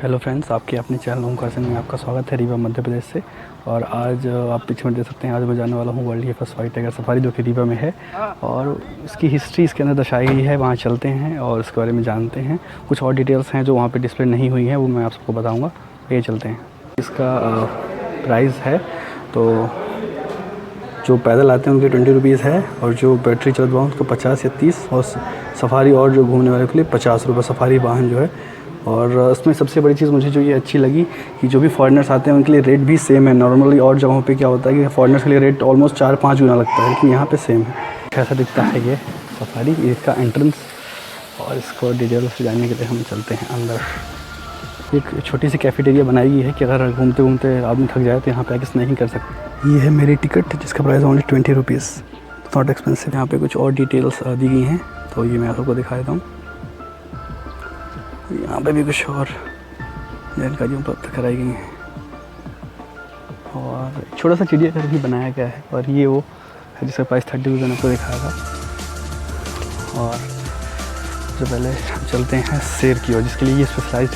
Hello friends, आपके अपने channel Omkar Singh में आपका स्वागत है रीवा मध्य प्रदेश से। और आज आप पीछे में देख सकते हैं, आज मैं जाने वाला हूँ वर्ल्ड की फर्स्ट वाइट टाइगर सफारी जो कि रीवा में है। और इसकी हिस्ट्री इसके अंदर दर्शाई गई है, वहाँ चलते हैं और इसके बारे में जानते हैं। कुछ और डिटेल्स हैं जो वहाँ पे डिस्प्ले नहीं हुई हैं, वो मैं आप सबको बताऊँगा। ये चलते हैं। इसका प्राइस है तो जो पैदल आते हैं उनके 20 रुपीज़ है, और जो बैटरी चलत वाहन उसको 50 या 30, और सफारी और जो घूमने वाले के लिए 50 रुपये सफारी वाहन जो है। और उसमें सबसे बड़ी चीज़ मुझे जो ये अच्छी लगी कि जो भी फॉरेनर्स आते हैं उनके लिए रेट भी सेम है। नॉर्मली और जगहों पे क्या होता है कि फॉरेनर्स के लिए रेट ऑलमोस्ट 4-5 गुना लगता है, लेकिन यहाँ पे सेम है। कैसा दिखता है ये सफारी, इसका एंट्रेंस, और इसको डिटेल से जानने के लिए हम चलते हैं अंदर। एक छोटी सी कैफेटेरिया बनाई गई है कि अगर घूमते घूमते आदमी थक जाए तो यहाँ पे आके स्नैकिंग कर सकते। ये है मेरी टिकट जिसका price only 20 rupees, not expensive. यहाँ पे कुछ और डिटेल्स दी गई हैं तो ये मैं आप लोग को दिखा देता हूँ। यहाँ पे भी कुछ और जानकारी उपलब्ध कराई गई है, और छोटा सा चिड़ियाघर भी बनाया गया है। और ये वो है जिसका प्राइस 30 रुपये मैंने आपको दिखाया था। और जो पहले हम चलते हैं शेर की ओर, जिसके लिए ये स्पेशलाइज्ड,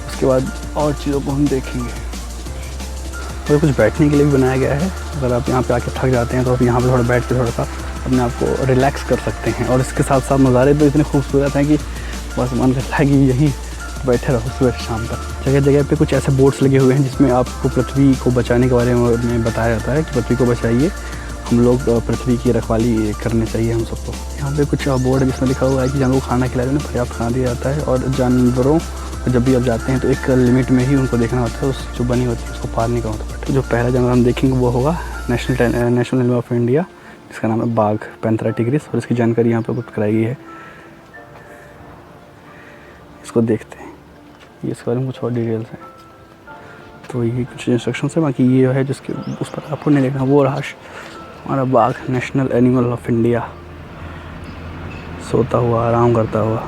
उसके बाद और चीज़ों को हम देखेंगे। और कुछ बैठने के लिए भी बनाया गया है। अगर आप यहाँ पे आके थक जाते हैं तो आप यहाँ पे थोड़ा बैठ के थोड़ा सा अपने आप को रिलैक्स कर सकते हैं। और इसके साथ साथ नज़ारे तो इतने खूबसूरत हैं कि बस मन करता है कि यहीं बैठे रहो सुबह से शाम तक। जगह जगह पे कुछ ऐसे बोर्ड्स लगे हुए हैं जिसमें आपको पृथ्वी को बचाने के बारे में बताया जाता है कि पृथ्वी को बचाइए, हम लोग पृथ्वी की रखवाली करनी चाहिए हम सबको। यहाँ पे कुछ बोर्ड है जिसमें लिखा हुआ है कि जानवरों को खाना खिलाने में पर्याप्त खाना दिया जाता है, और जानवरों को जब भी आप जाते हैं तो एक लिमिट में ही उनको देखना होता है, उस जो बनी होती है उसको पार नहीं करना होता। तो जो पहला जानवर हम देखेंगे वो होगा नेशनल एनिमल ऑफ इंडिया, जिसका नाम है बाघ, पैंथेरा टिग्रिस। और इसकी जानकारी यहाँ पर उपलब्ध कराई गई है। इसको देखते हैं, ये इसके बारे में कुछ और डिटेल्स हैं। तो ये कुछ इंस्ट्रक्शंस है, बाकी ये है जिसके उस पर आपको नहीं देखना। वो रहा हमारा बाघ, नेशनल एनिमल ऑफ इंडिया, सोता हुआ, आराम करता हुआ।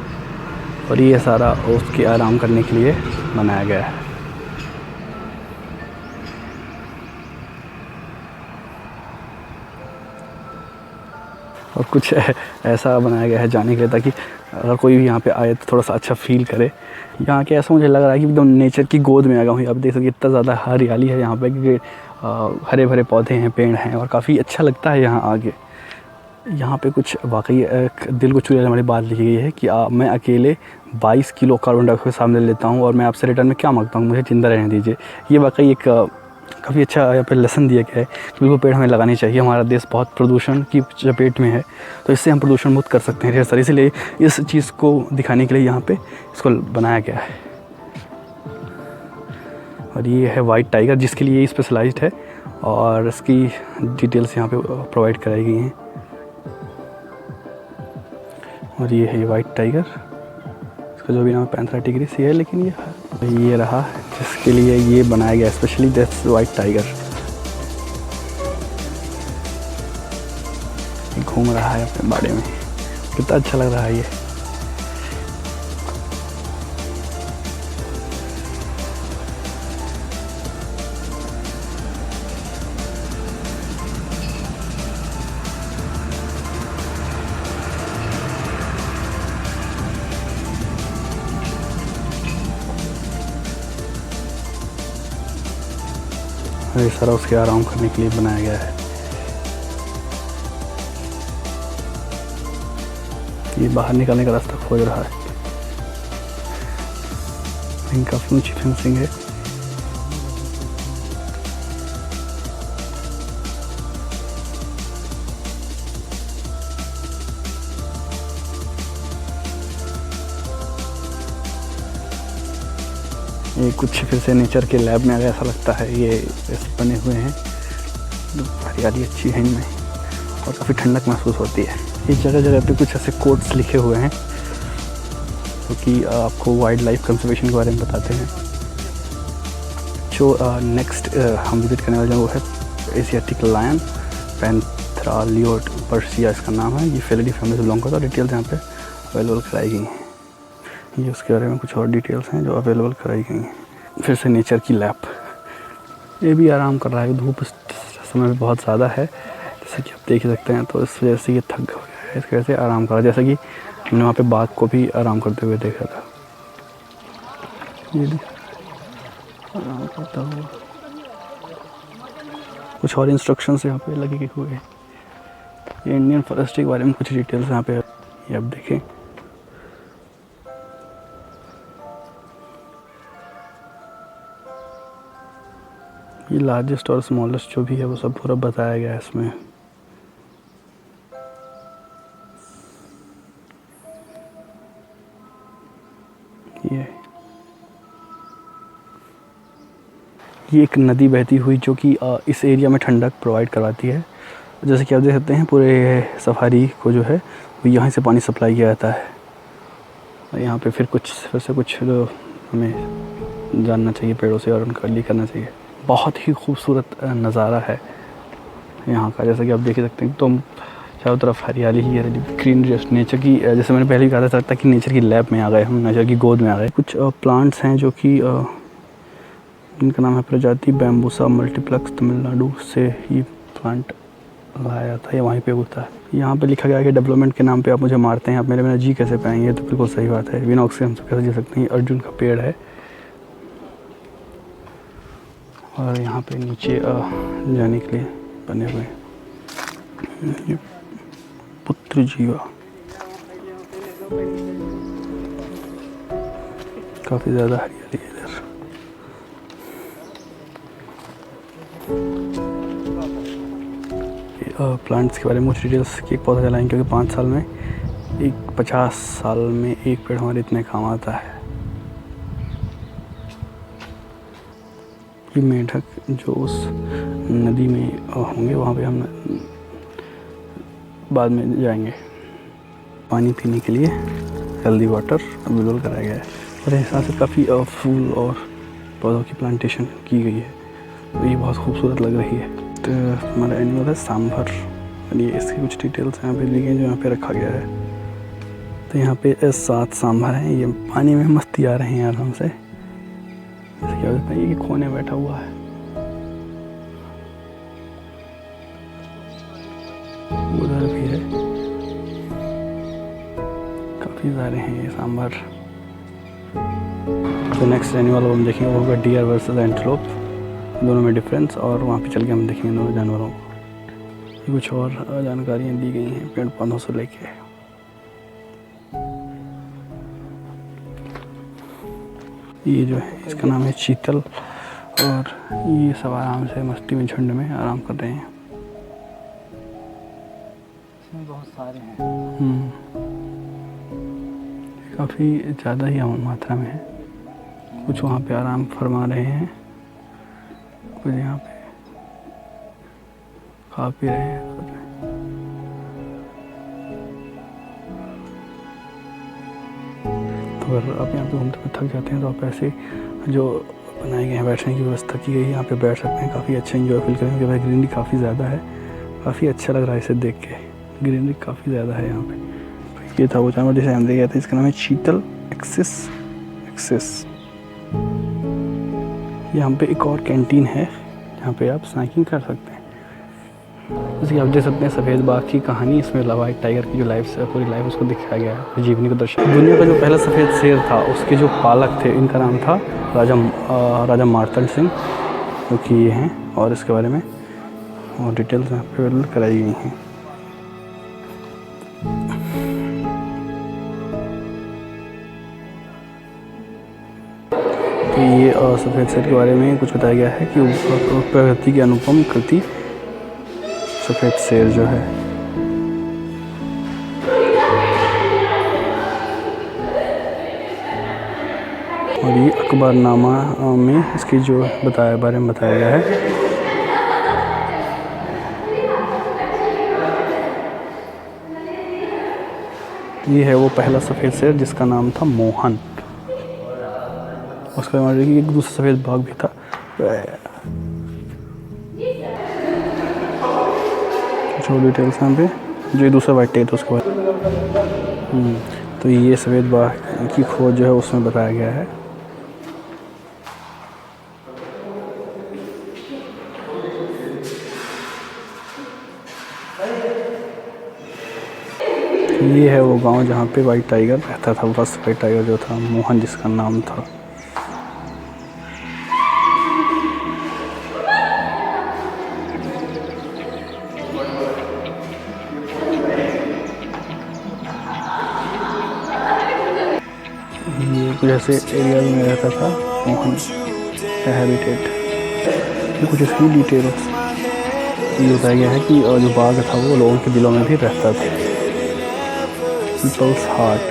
और ये सारा उसके आराम करने के लिए बनाया गया है। और कुछ ऐसा बनाया गया है जाने के लिए, ताकि अगर कोई भी यहाँ पे आए तो थोड़ा सा अच्छा फील करे। यहाँ के ऐसा मुझे लग रहा है कि एकदम नेचर की गोद में आ गया हूँ। आप देख सकते इतना ज़्यादा हरियाली है यहाँ पे, क्योंकि हरे भरे पौधे हैं, पेड़ हैं, और काफ़ी अच्छा लगता है यहाँ आगे। यहाँ पे कुछ वाकई एक दिल को छू लेने वाली बात लिखी गई है कि मैं अकेले 22 किलो कार्बन डाइऑक्साइड सामने लेता हूँ, और मैं आपसे रिटर्न में क्या मांगता हूँ, मुझे जिंदा रहने दीजिए। ये वाकई एक काफ़ी अच्छा यहाँ पे लेसन दिया गया है कि बिल्कुल पेड़ हमें लगाने चाहिए। हमारा देश बहुत प्रदूषण की चपेट में है, तो इससे हम प्रदूषण मुक्त कर सकते हैं ढेर सारी। इसलिए इस चीज़ को दिखाने के लिए यहाँ पे इसको बनाया गया है। और ये है वाइट टाइगर, जिसके लिए स्पेशलाइज्ड है, और इसकी डिटेल्स यहाँ पे प्रोवाइड कराई गई हैं। और ये है वाइट टाइगर, इसका जो भी नाम पैंथेरा टिग्रिस है, लेकिन ये रहा जिसके लिए ये बनाया गया स्पेशली, दिस वाइट टाइगर। घूम रहा है अपने बाड़े में, कितना अच्छा लग रहा है ये। ये सारा उसके आराम करने के लिए बनाया गया है। ये बाहर निकलने का रास्ता खोज रहा है। काफ़ी ऊंची फेंसिंग है। ये कुछ फिर से नेचर के लैब में आ गया ऐसा लगता है। ये बने हुए हैं, हरियाली अच्छी है इनमें, और काफ़ी ठंडक महसूस होती है। ये जगह जगह पे कुछ ऐसे कोट्स लिखे हुए हैं जो कि आपको वाइल्ड लाइफ कंजर्वेशन के बारे में बताते हैं। जो नेक्स्ट हम विजिट करने वाले हैं वो है एशियाटिक लायन, पैंथेरा लियोपर्सिया इसका नाम है। ये फेलिडी फैमिली से बिलोंग करता है। डिटेल्स यहाँ पे अवेलेबल कराई गई हैं। ये उसके बारे में कुछ और डिटेल्स हैं जो अवेलेबल कराई गई हैं। फिर से नेचर की लैब, ये भी आराम कर रहा है। धूप इस समय में बहुत ज़्यादा है, जैसे कि आप देख सकते हैं, तो इस वजह से ये थक गया है, इस वजह से आराम कर रहा है। जैसा कि हमने वहाँ पे बाघ को भी आराम करते हुए देखा था। ये आराम करता हुआ। कुछ और इंस्ट्रक्शंस यहाँ पे लगे हुए हैं। ये इंडियन फॉरेस्ट के बारे में कुछ डिटेल्स यहाँ पे ये आप देखें। ये लार्जेस्ट और स्मॉलेस्ट जो भी है वो सब पूरा बताया गया है इसमें। ये एक नदी बहती हुई जो कि इस एरिया में ठंडक प्रोवाइड करवाती है। जैसे कि आप देख सकते हैं पूरे सफारी को जो है वो यहाँ से पानी सप्लाई किया जाता है। और यहाँ पे फिर से कुछ हमें जानना चाहिए पेड़ों से और उनका लिए करना चाहिए। बहुत ही खूबसूरत नज़ारा है यहाँ का। जैसा कि आप देख सकते हैं तो चारों तरफ हरियाली ही है, ग्रीन जस्ट नेचर की, जैसे मैंने पहले भी कहा था कि नेचर की लैब में आ गए हम, नेचर की गोद में आ गए। कुछ प्लांट्स हैं जो कि इनका नाम है प्रजाति बैम्बूसा मल्टीप्लेक्स। तमिलनाडु से ही प्लांट लाया जाता है, वहीं पे उगता है। यहाँ पे लिखा गया है कि डेवलपमेंट के नाम पे आप मुझे मारते हैं, आप मेरे बिना जी कैसे पाएंगे। तो बिल्कुल सही बात है, बिना ऑक्सीजन से कैसे जी सकते हैं। अर्जुन का पेड़ है और यहाँ पे नीचे जाने के लिए बने हुए हैं पुत्र जीवा। काफ़ी ज़्यादा हरियाली है इधर। प्लांट्स के बारे में कुछ डिटेल्स की एक पौधा जलाएंगे क्योंकि 50 साल में एक पेड़ हमारे इतने काम आता है। ये मेंढक जो उस नदी में होंगे वहाँ पे हम बाद में जाएंगे। पानी पीने के लिए हेल्दी वाटर अवेलेबल कराया गया है और हिसाब से काफ़ी फूल और पौधों की प्लांटेशन की गई है। तो ये बहुत खूबसूरत लग रही है। तो हमारा एनिमल है सांभर। ये इसकी कुछ डिटेल्स यहाँ पे ली गई जो यहाँ पे रखा गया है। तो यहाँ पे 7 सांभर हैं। ये पानी में मस्ती आ रहे हैं आराम से। जैसे क्या होता है ये कोने बैठा हुआ है, उधर भी है। काफ़ी सारे हैं ये सांभर। तो नेक्स्ट एनिमल हम देखेंगे वो होगा डियर वर्सेस एंटीलोप। दोनों में डिफरेंस और वहाँ पे चल के हम देखेंगे दोनों जानवरों को। कुछ और जानकारियाँ दी गई हैं पेड़ पौधों से लेके। ये जो है इसका नाम है चीतल और ये सब आराम से मस्ती में झुंड में आराम कर रहे हैं। इसमें बहुत सारे हैं। काफ़ी ज़्यादा ही मात्रा में है। कुछ वहाँ पे आराम फरमा रहे हैं, कुछ यहाँ पे खा पी रहे हैं। तो अगर आप यहाँ पे घूमते हुए थक जाते हैं तो आप ऐसे जो बनाए गए हैं बैठने की व्यवस्था की गई है यहाँ पे बैठ सकते हैं। काफ़ी अच्छा एंजॉय फील करेंगे क्योंकि भाई ग्रीनरी काफ़ी ज़्यादा है। काफ़ी अच्छा लग रहा है इसे देख के, ग्रीनरी काफ़ी ज़्यादा है यहाँ पे। ये था वो जानवर जिसे हम देख गए थे, इसका नाम है चीतल एक्सिस। यहाँ पे एक और कैंटीन है जहाँ पे आप स्नैकिंग कर सकते हैं। जैसे कि आप देख सकते हैं सफ़ेद बाघ की कहानी इसमें व्हाइट टाइगर की जो लाइफ है पूरी लाइफ उसको दिखाया गया है, जीवनी को दर्शाया। दुनिया का जो पहला सफ़ेद शेर था उसके जो पालक थे इनका नाम था राजा मार्तंड सिंह, जो कि ये हैं और इसके बारे में और डिटेल्स यहाँ पे अवेलेबल कराई गई हैं। तो ये सफ़ेद शेर के बारे में कुछ बताया गया है कि प्रकृति की अनुपम कृति सफ़ेद शेर जो है। और ये अखबारनामा में इसकी जो बारे में बताया गया है। ये है वो पहला सफ़ेद शेर जिसका नाम था मोहन। उसका एक दूसरा सफ़ेद बाघ भी था। जो डिटेल्स यहाँ पे जो दूसरा वाइट टेप था उसके बाद तो ये सफ़ेद बाघ की खोज जो है उसमें बताया गया है। ये है वो गांव जहाँ पे वाइट टाइगर रहता था। फर्स्ट वाइट टाइगर जो था मोहन जिसका नाम था। कुछ ऐसे एरियाज में रहता था मोहन का हैबिटेट। ये कुछ इसकी डिटेल्स ये बताया गया है कि जो बाघ था वो लोगों के दिलों में भी रहता था। People's heart.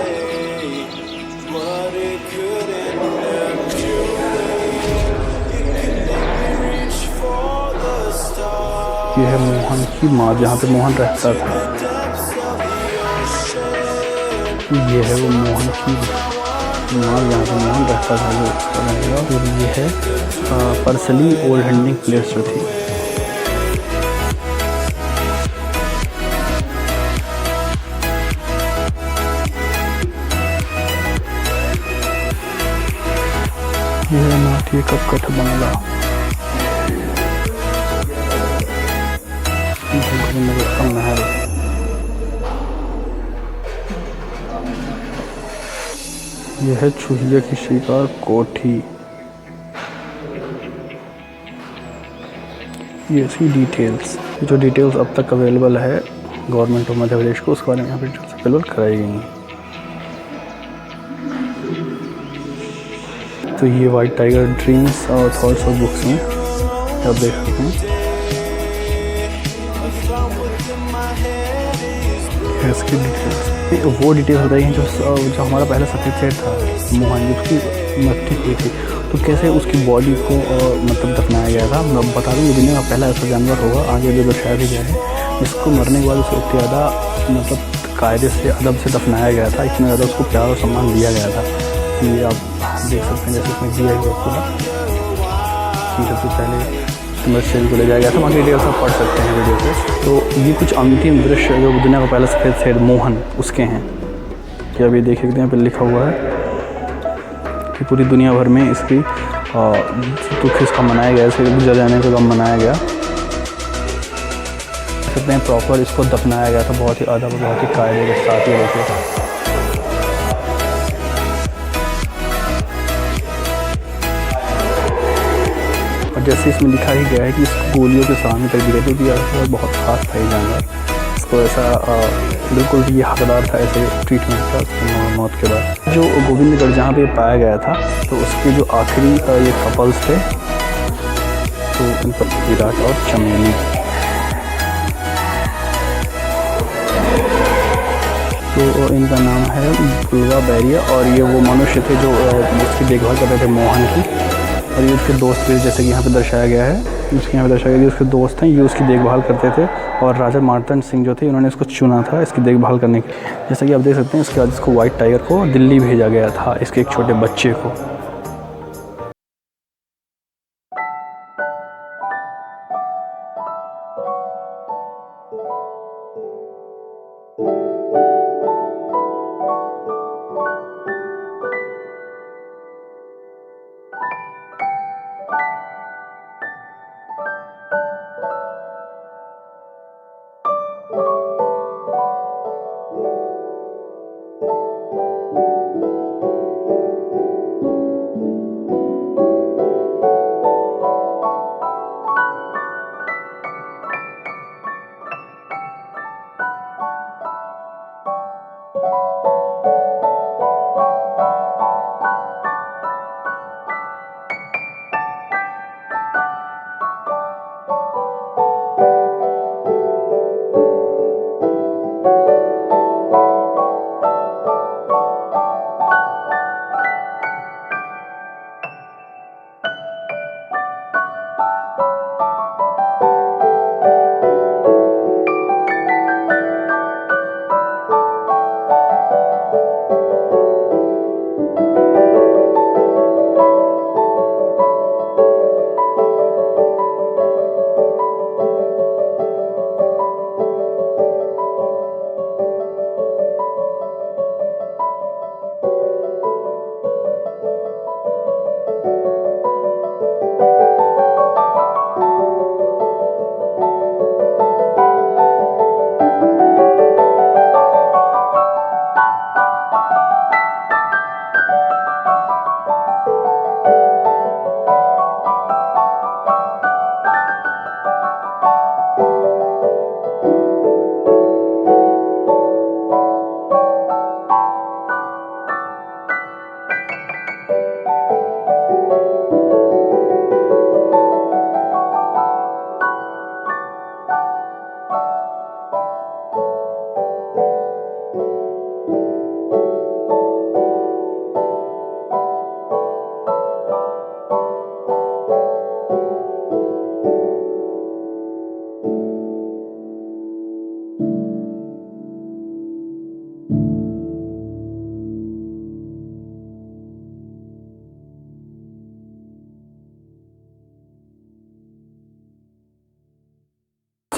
ये है मोहन की माँ, जहाँ पे मोहन रहता था। ये है वो मोहन की माँ, जहाँ पे मोहन रहता था, जो उसका रहेगा। और ये है परसली ओल्ड हंटिंग प्लेस जो थी। ये है नाट्य कपकट बंगला। नगर का महल। यह है चूहिया की शिकार कोठी। ये इसकी डिटेल्स, जो डिटेल्स अब तक अवेलेबल है गवर्नमेंट ऑफ मध्य प्रदेश को, उसके बारे में यहाँ पर अवेलेबल कराई गई हैं। तो ये वाइट टाइगर ड्रीम्स और थॉट्स ऑफ बुक्स में आप देख सकते हैं। इसकी डिटेल्स, वो डिटेल्स बताई हैं जो हमारा पहला सफ़ेद शेर था मोहन, जिसकी मृत्यु हुई थी। तो कैसे उसकी बॉडी को मतलब दफनाया गया था। मैं बता दूँ, दुनिया का पहला ऐसा जानवर होगा आगे जो दर्शाया भी गया है, जिसको मरने के बाद उसे इतनी ज़्यादा मतलब कायदे से अदब से दफनाया गया था, इतना ज़्यादा उसको प्यार और सम्मान दिया गया था कि आप देख सकते हैं जैसे इसमें दिया गया पूरा कि सबसे पहले मृतशरीर को ले जाया गया था। बाकी डिटेल्स आप पढ़ सकते हैं वीडियो पे। तो ये कुछ अंतिम दृश्य जो दुनिया का पहला सफ़ेद शेर मोहन उसके हैं, कि अभी देख सकते हैं यहाँ पर लिखा हुआ है कि पूरी दुनिया भर में इसकी दुख इसका मनाया गया, इसे गुजर जाने को गम मनाया गया। सकते हैं प्रॉपर इसको दफनाया गया था, बहुत ही अदब, बहुत ही कायदे के साथ ये देखिए। और जैसे इसमें लिखा ही गया है कि इसको गोलियों के सामने तक दिया, क्योंकि यह बहुत खास था ये जानवर। इसको ऐसा बिल्कुल भी हकदार था ऐसे ट्रीटमेंट का उसकी मौत के बाद। जो गोविंदगढ़ जहाँ पे पाया गया था, तो उसके जो आखिरी ये कपल्स थे, तो इन पर विराट और चमेली। तो इनका नाम है बुलगा बैरिया, और ये वो मनुष्य थे जो उसकी देखभाल करते थे मोहन की। और ये उसके दोस्त भी, जैसे कि यहाँ पे दर्शाया गया है, उसके यहाँ पे दर्शाया गया कि उसके दोस्त हैं, ये उसकी देखभाल करते थे। और राजा मार्तंड सिंह जो थे, उन्होंने इसको चुना था इसकी देखभाल करने के लिए। जैसा कि आप देख सकते हैं, इसके बाद इसको वाइट टाइगर को दिल्ली भेजा गया था, इसके एक छोटे बच्चे को।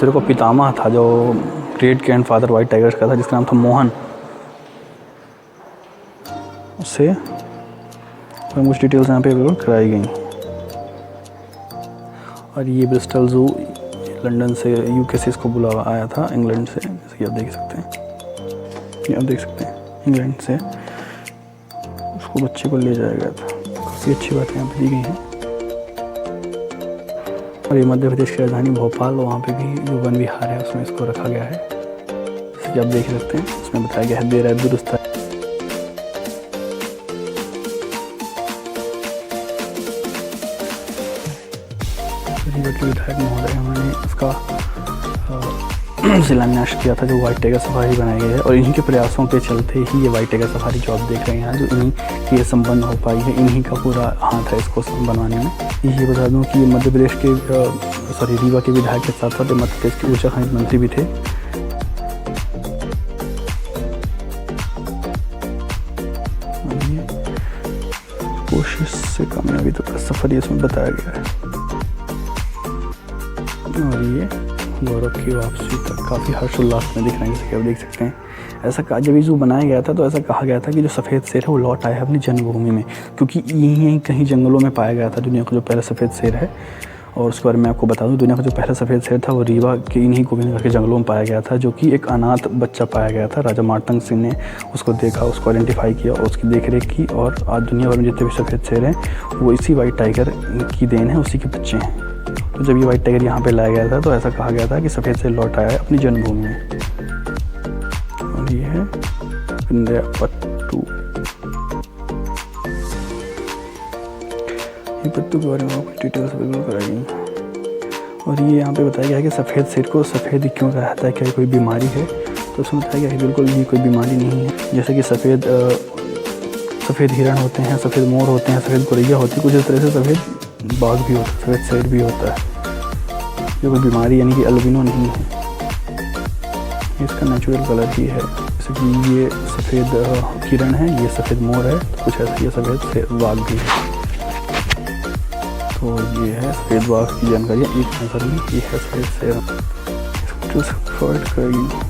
सिर को पितामह था जो ग्रेट ग्रैंडफादर वाइट टाइगर्स का था, जिसका नाम था मोहन। उससे कुछ डिटेल्स यहाँ पे कराई गई। और ये ब्रिस्टल ज़ू लंदन से, यूके से इसको बुलावा आया था, इंग्लैंड से, जैसे कि आप देख सकते हैं। ये आप देख सकते हैं इंग्लैंड से उसको बच्चे को ले जाया गया था। काफ़ी अच्छी बात यहाँ पे दी गई है। और ये मध्य प्रदेश की राजधानी भोपाल, वहाँ पे भी जो वन विहार है उसमें इसको रखा गया है, जैसे कि आप देख सकते हैं। उसमें बताया गया है देर है दुरुस्त है। विधायक महोदय उन्होंने इसका शिलान्यास किया था, जो वाइट टाइगर सफारी बनाई गई है। और इन्हीं के प्रयासों के चलते ही ये वाइट टाइगर सफारी जो आप देख रहे हैं, जो इन्हीं की संपन्न हो पाई है, इन्हीं का पूरा हाथ है इसको बनवाने में। ये बता दूं कि मध्य प्रदेश के रीवा के विधायक के साथ साथ मध्य प्रदेश के ऊर्जा खनिज मंत्री भी थे। कोशिश से कामयाबी तक सफर इसमें बताया गया है। और ये गौरव की वापसी तक काफ़ी हर्षोल्लास में दिख रहे हैं, जैसे कि आप देख सकते हैं। ऐसा कहा, जब ये ज़ू बनाया गया था तो ऐसा कहा गया था कि जो सफ़ेद शेर है वो लौट आया है अपनी जन्मभूमि में, क्योंकि यहीं कहीं जंगलों में पाया गया था दुनिया का जो पहला सफ़ेद शेर है। और उसके बारे में आपको बता दूं, दुनिया का जो पहला सफ़ेद शेर था वो रीवा के इन्हीं गोविंदगढ़ के जंगलों में पाया गया था, जो कि एक अनाथ बच्चा पाया गया था। राजा मार्तंग सिंह ने उसको देखा, उसको आइडेंटिफाई किया और उसकी देखरेख की। और आज दुनिया भर में जितने भी सफ़ेद शेर हैं वो इसी वाइट टाइगर की देन है, उसी के बच्चे हैं। तो जब ये वाइट टाइगर यहाँ पे लाया गया था तो ऐसा कहा गया था कि सफ़ेद शेर लौट आया है अपनी जन्मभूमि में। और ये है पिंजरापट्टू। ये पत्तू के बारे में आपको डिटेल्स बिल्कुल कराएंगे। और ये यहाँ पे बताया गया है कि सफ़ेद शेर को सफ़ेद क्यों कहा जाता है, क्या कोई बीमारी है? तो उसमें बताया गया है बिल्कुल भी कोई बीमारी नहीं है। जैसे कि सफ़ेद हिरण होते हैं, सफ़ेद मोर होते हैं, सफ़ेद गौरैया होती है, कुछ इस तरह से सफ़ेद बाघ भी होता है, सफ़ेद शेर भी होता है। ये कोई बीमारी यानी कि अल्बिनो नहीं है, इसका नेचुरल कलर ही है। जैसे कि ये सफ़ेद हिरण है, ये सफ़ेद मोर है, तो कुछ ऐसा ये सफ़ेद बाघ भी है। तो ये है सफ़ेद बाघ की जानकारी। एक नज़र में ये है सफ़ेद शेर। इसको फॉरवर्ड करेंगे।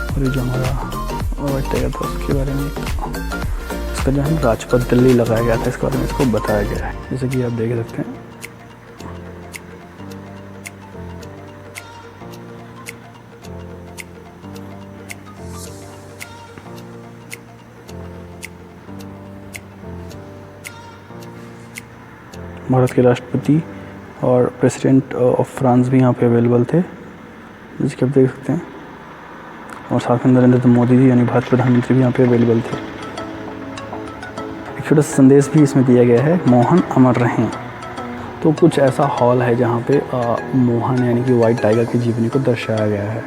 और ये जो हमारा वाइट टाइगर था उसके बारे में, इसका जो है राजपथ दिल्ली लगाया गया था, इसके बारे में इसको बताया गया है, जैसे कि आप देख सकते हैं। भारत के राष्ट्रपति और प्रेसिडेंट ऑफ फ्रांस भी यहाँ पे अवेलेबल थे, जैसे कि आप देख सकते हैं। और साथ में नरेंद्र मोदी जी यानी भारत प्रधानमंत्री भी यहाँ पे अवेलेबल थे। एक छोटा सा संदेश भी इसमें दिया गया है, मोहन अमर रहें। तो कुछ ऐसा हॉल है जहाँ पे मोहन यानी कि वाइट टाइगर की जीवनी को दर्शाया गया है।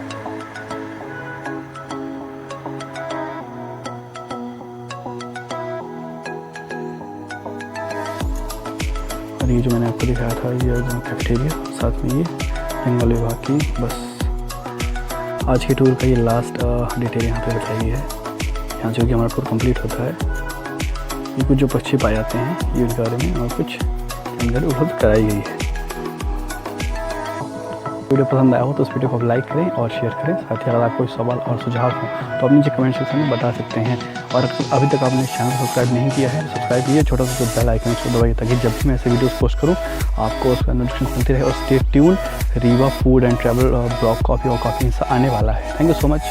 और ये जो मैंने आपको दिखाया था, ये कैफेटेरिया, साथ में ये जंगल विभाग की बस। आज के टूर का ये लास्ट डिटेल यहाँ पे बताई है। यहाँ जो कि हमारा टूर कंप्लीट होता है। ये कुछ जो पक्षी पाए जाते हैं ये उनके बारे में, और कुछ अंदर उपलब्ध कराई गई है। वीडियो पसंद आया हो तो इस वीडियो को लाइक करें और शेयर करें। साथ ही अगर आपको कोई सवाल और सुझाव हो तो आप नीचे कमेंट सेक्शन में बता सकते हैं। और अभी तक आपने चैनल सब्सक्राइब नहीं किया है, सब्सक्राइब कीजिए, छोटा सा बेल आइकन उसको दबाइए, ताकि जब भी मैं ऐसे वीडियोस पोस्ट करूं आपको उसका नोटिफिकेशन मिलती रहे। और stay tune, Rewa food and travel blog coffee और काफ़ी आने वाला है। Thank you so much.